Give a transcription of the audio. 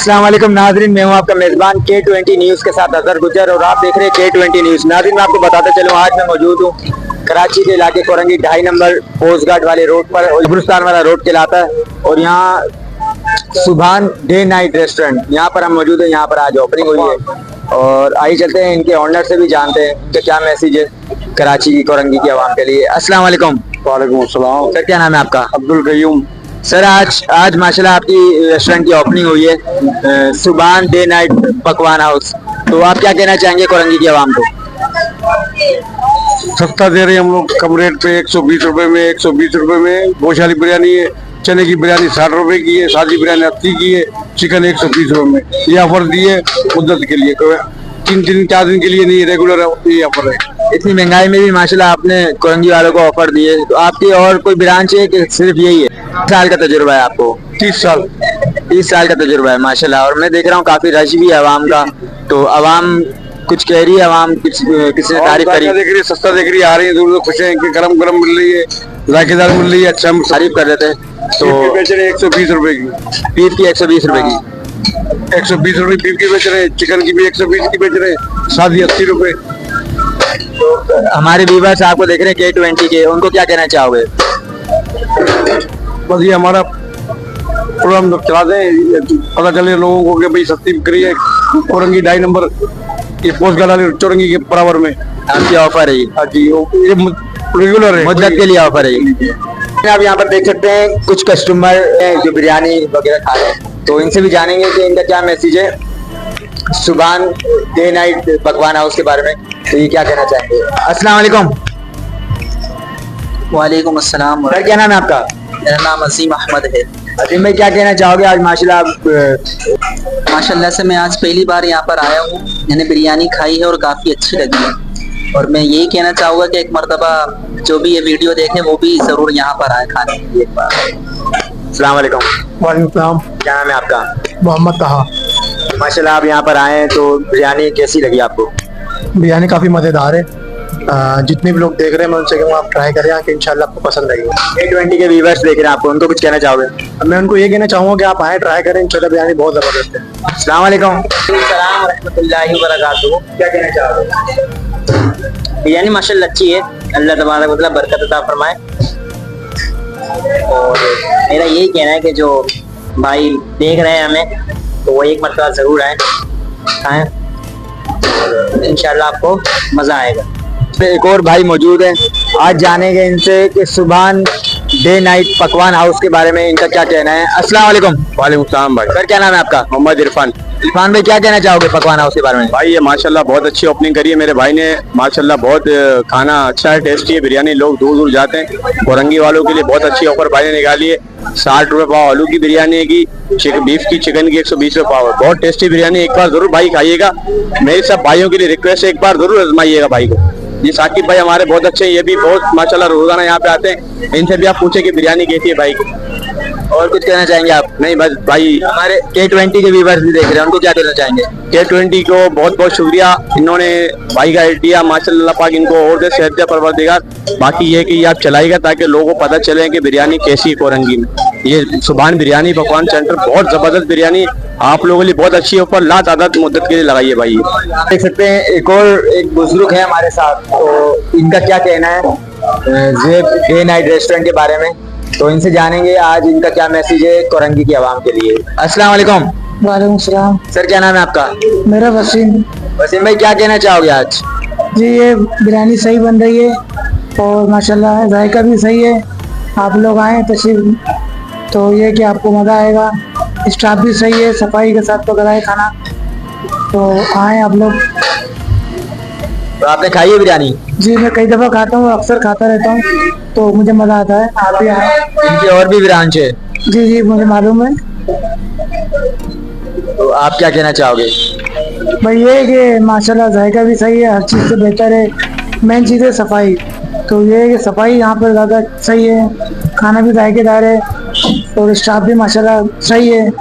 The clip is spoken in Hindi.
अस्सलाम वालेकुम नाज़रीन, मैं हूं आपका मेज़बान K20 न्यूज़ के साथ अजहर गुज्जर और आप देख रहे हैं K20 न्यूज़। नाज़रीन, मैं आपको बताता चलूं, आज मैं मौजूद हूं कराची के इलाके कोरंगी 2.5 नंबर पोस्ट गार्ड वाले रोड पर, गुलिस्तान वाला रोड कहलाता है। और यहाँ सुभान डे नाइट रेस्टोरेंट, यहाँ पर हम मौजूद हैं। यहाँ पर आज ओपनिंग हुई है और आइए चलते हैं इनके ऑनर से भी जानते हैं कि क्या मैसेज है कराची की कोरंगी की आवाम के लिए। अस्सलाम वालेकुम। वालेकुम अस्सलाम। सर, क्या नाम है आपका? अब्दुल कयूम। सर, आज माशाल्लाह आपकी रेस्टोरेंट की ओपनिंग हुई है, सुभान डे नाइट पकवान हाउस। तो आप क्या कहना चाहेंगे कोरंगी की आवाम को? सस्ता दे रहे हैं हम लोग, कम रेट पे 120 रुपए में। 120 रुपए में गोशाली बिरयानी है, चने की बिरयानी 60 रुपए की है, सादी बिरयानी 80 की है, चिकन 120 रुपए में। ये ऑफर दिए मुद्दत के लिए, 3-4 दिन के लिए नहीं, रेगुलर ये ऑफर है। इतनी महंगाई में भी माशाल्लाह आपने कोरंगी वालों को ऑफर दिए। तो आपकी और कोई ब्रांच है कि सिर्फ यही है? साल का तजुर्बा है आपको? 30 साल। 30 साल का तजुर्बा है माशाल्लाह। और मैं देख रहा हूँ काफी रश भी है आवाम का। तो आवाम कुछ कह रही है, आवाम किसी ने तारीफ करी? देख रही है, सस्ता देख रही है, आ रही है, दूर खुश है कि गरम गरम मिल रही है, जायकेदार मिल रही है। अच्छा, हम तारीफ कर रहे थे। तो बेच रहे हैं 120 रुपए की बीफ की 120 रुपए की। 120 रुपए बीफ की बेच रहे हैं, चिकन की भी 120 की बेच रहे हैं, सादी 80 रुपए। तो हमारे व्यूअर्स आपको देख रहे हैं K20 के, उनको क्या कहना चाहोगे? बस ये हमारा प्रोग्राम चला दें, पता चले लोगों को कि भाई सस्ती बिक्री है कोरंगी 2.5 नंबर ये पोस्ट गार्ड वाले चौरंगी के बराबर में आपकी ऑफर है हाँ जी, ये रेगुलर है, मुद्दत के लिए ऑफर है। आप यहाँ पर देख सकते हैं कुछ कस्टमर हैं जो बिरयानी वगैरह खा रहे हैं, तो इनसे भी जानेंगे कि इनका क्या मैसेज है सुभान डे नाइट पकवान हाउस के बारे में। तो ये क्या कहना चाहेंगे? अस्सलाम वालेकुम। वालेकुम अस्सलाम। सर, क्या नाम है आपका? मेरा नाम अजीम अहमद है। अजीम भाई, क्या कहना चाहोगे? आज माशाल्लाह से मैं आज पहली बार यहाँ पर आया हूँ, मैंने बिरयानी खाई है और काफ़ी अच्छी लगी है। और मैं यही कहना चाहूँगा कि एक मर्तबा जो भी ये वीडियो देखे वो भी ज़रूर यहाँ पर आए खाने के लिए एक बार। अस्सलाम वालेकुम। वालेकुम सलाम। क्या नाम है आपका? मोहम्मद ताहा। माशाल्लाह, आप यहाँ पर आए हैं, तो बिरयानी कैसी लगी आपको? बिरयानी काफी मजेदार है, जितने भी लोग देख रहे हैं मैं उनसे कहूँगा आप ट्राई करें कि इंशाल्लाह आपको पसंद आएगी। K20 के व्यूअर्स देख रहे हैं आपको, उनको कुछ कहना चाहोगे? मैं उनको ये कहना चाहूँगा कि आप आए, ट्राई करें, इंशाल्लाह बिरयानी बहुत जबरदस्त है। अस्सलाम वालेकुम। अस्सलाम रहमतुल्लाहि व बरकातुहू। क्या कहना चाहोगे? बिरयानी माशाल्लाह अच्छी है, अल्लाह तबारक व तआला बरकत अता फरमाए। और मेरा यही कहना है कि जो भाई देख रहे हैं हमें, तो वो एक मरतबा जरूर आए, खाएं, इंशाल्लाह आपको मजा आएगा। एक और भाई मौजूद है, आज जानेंगे इनसे कि सुभान डे नाइट पकवान हाउस के बारे में इनका क्या कहना है। अस्सलाम वालेकुम। वालेकुम सलाम भाई। सर, क्या नाम है आपका? मोहम्मद इरफान। इरफान भाई, क्या कहना चाहोगे पकवान हाउस के बारे में? भाई ये माशाल्लाह बहुत अच्छी ओपनिंग करी है मेरे भाई ने, माशाल्लाह बहुत खाना अच्छा है, टेस्टी है बिरयानी, लोग दूर दूर जाते हैं। कोरंगी वालों के लिए बहुत अच्छी ऑफर भाई ने निकाली है। 60 रुपए पाव आलू की बिरयानी की, बीफ की, चिकन की 120 रुपए पाव है। बहुत टेस्टी बिरयानी, एक बार जरूर भाई खाइएगा। मेरे सब भाइयों के लिए रिक्वेस्ट है, एक बार जरूर आजमाइएगा भाई को। ये साकिब भाई हमारे बहुत अच्छे हैं, ये भी बहुत माशाल्लाह रोजाना यहाँ पे आते हैं। इनसे भी आप पूछे कि बिरयानी कैसी है भाई की। और कुछ कहना चाहेंगे आप? नहीं बस भाई, हमारे K20 के व्यूअर्स भी देख रहे हैं, उनको क्या कहना चाहेंगे? K20 को बहुत बहुत शुक्रिया, इन्होंने भाई का दिया, माशाल्लाह पाक इनको और दे, सेहत दे परवरदिगार। बाकी ये कि आप चलाएगा ताकि लोगों को पता चले कि बिरयानी कैसी है कोरंगी में। ये सुभान बिरयानी पकवान सेंटर बहुत जबरदस्त बिरयानी आप लोगों के लिए बहुत अच्छी ऑफर ला तादाद मुद्दत के लिए लगाइए भाई। देख सकते हैं एक बुजुर्ग है हमारे साथ, तो इनका क्या कहना है डे नाइट रेस्टोरेंट के बारे में। तो इनसे जानेंगे आज इनका क्या मैसेज है कोरंगी की आवाम के लिए। अस्सलाम वालेकुम। वालेकुम सलाम। सर, क्या नाम है आपका? मेरा वसीम। वसीम भाई, क्या कहना चाहोगे आज? जी, ये बिरयानी सही बन रही है और माशाल्लाह जायका भी सही है। आप लोग आए तशरीफ, तो ये कि आपको मज़ा आएगा। स्टाफ भी सही है, सफाई के साथ पकड़ा है खाना, तो आए आप लोग। तो आपने खाई है बिरयानी? जी, मैं कई दफ़ा खाता हूँ, अक्सर खाता रहता हूँ, तो मुझे मज़ा आता है। आप भी आए। इनकी और भी ब्रांच है? जी जी, मुझे मालूम है। तो आप क्या कहना चाहोगे? भाई ये है कि माशाल्लाह जायका भी सही है, हर चीज़ से बेहतर है। मेन चीज़ है सफाई, तो ये है कि सफाई यहाँ पर ज़्यादा सही है, खाना भी जायकेदार है और स्टाफ भी माशाल्लाह सही है।